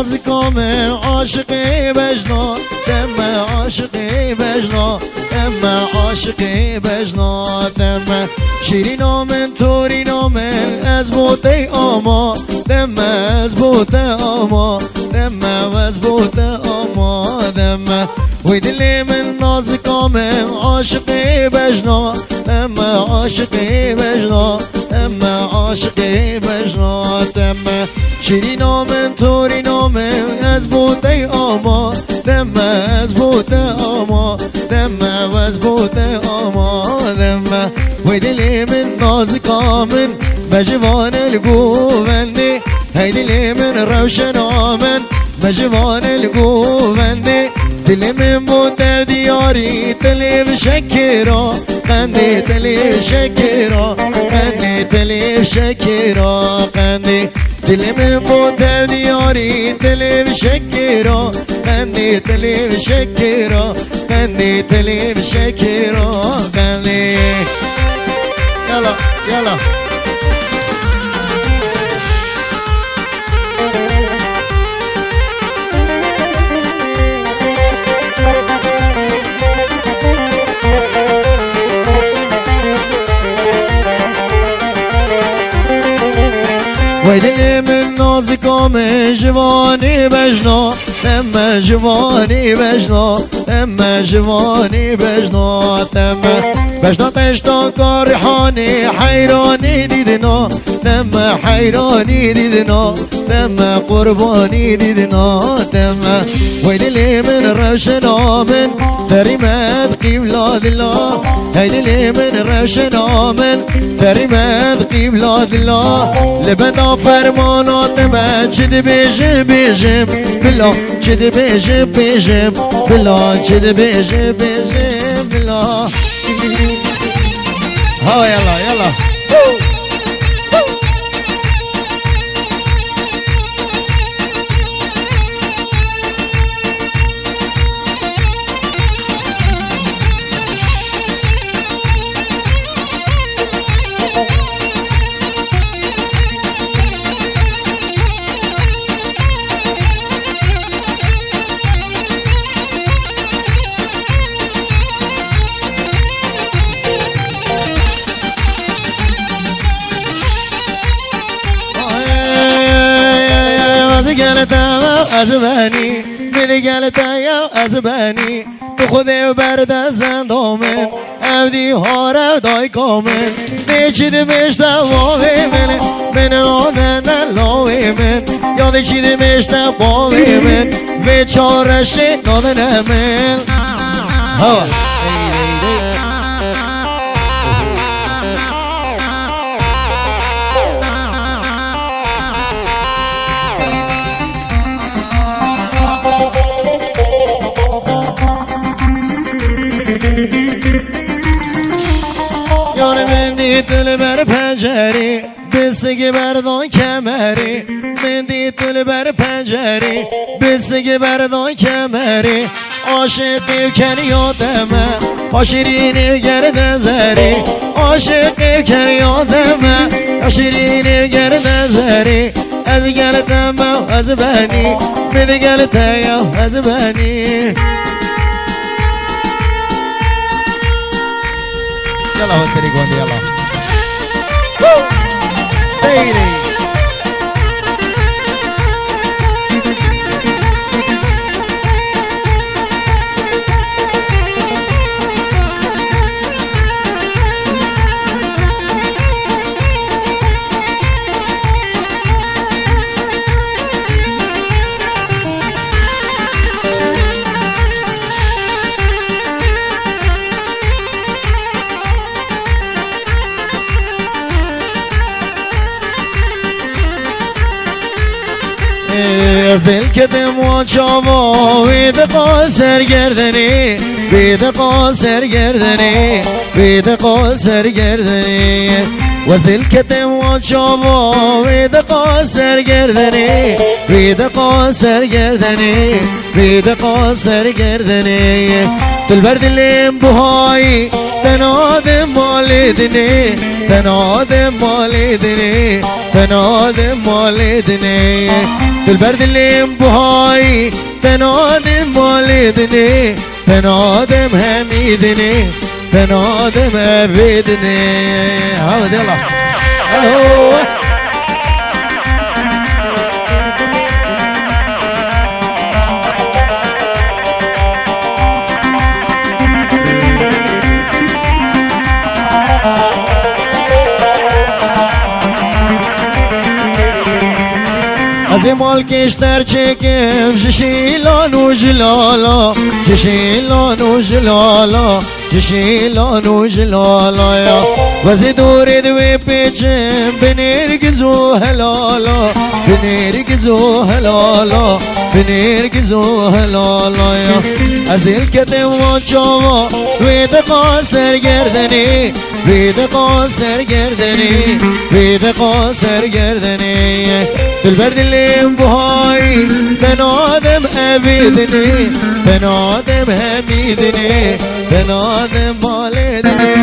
ناز کامل عاشقی بجنا دم عاشقی بجنا دم عاشقی بجنا دم شیرین من توری من از بوته آما دم از بوته آما دم از بوته آما دم وی دل من ناز کامل عاشقی بجنا دم عاشقی بجنا دم عاشقی بجنا دم شیرین من توری من از بوته آما دم از بوته آما دم از بوته آما دم وی دل من ناز کامل بجوان الگووندی هی دل من روشن آمن بجوان الگووندی دل من بود در دیاری تلیب شکرا قندی تلیب شکرا قندی تلیب شکرا قندی دل من بود در دیاری تلیب شکرا قندی تلیب شکرا قندی تلیب شکرا قندی یلا یلا وی دل من نازکام جوانی بجنا دم جوانی بجنا دم جوانی بجنا دم بجنا تشتا کارحانی حیرانی دیدنا دم حیرانی دیدنا دم قربانی دیدنا دم وی دل من روشن آمن دریمت قبلاد الله هی دل من روشن آمن دریمت قبلاد الله لبنا فرمانات من چد بیجم بیجم بلا چد بیجم بیجم بلا چد بیجم بیجم بلا ها یلا یلا گلتا ازبانی میری گلتا یا ازبانی تو خود برد زندامن ابدی هار دای کامن نیچید مشتا واقعی من من آنه نلاوی من یاد چید مشتا باوی من بیچارش نادن من ها دل بر پنجری بسگ بردان کمری مندی دل بر پنجری بسگ بردان کمری عاشق کن یادمه عاشقین گرد زری عاشق کن یادمه عاشقین گرد زری از گلتم از بنی من گلتم از بنی يلا هو سريق وندي يلا بيلي از دل کدم و چاوا بید قاسر گردنی بید قاسر گردنی بید قاسر گردنی و از دل کدم و چاوا بید قاسر گردنی بید قاسر گردنی بید قاسر گردنی دل بر دلم بهایی تنادم مالدني تنادم مالدني تنادم مالدني البرد اللي بهاي تنادم مالدني تنادم هميدني تنادم ابدني هذا يلا هو مال کشتر چکم جشیلان و جلالا جشیلان و جلالا جشیلان و جلالا یا وزی دور دوی پیچم بنرگز و هلالا بنرگز و هلالا بنرگز و هلالا یا از این کتم و چاوا وید قاسر گردنی وید قاسر گردنی وید قاسر گردنی البرد اللي بهاي تنادم أبيدني تنادم هميدني تنادم مالدني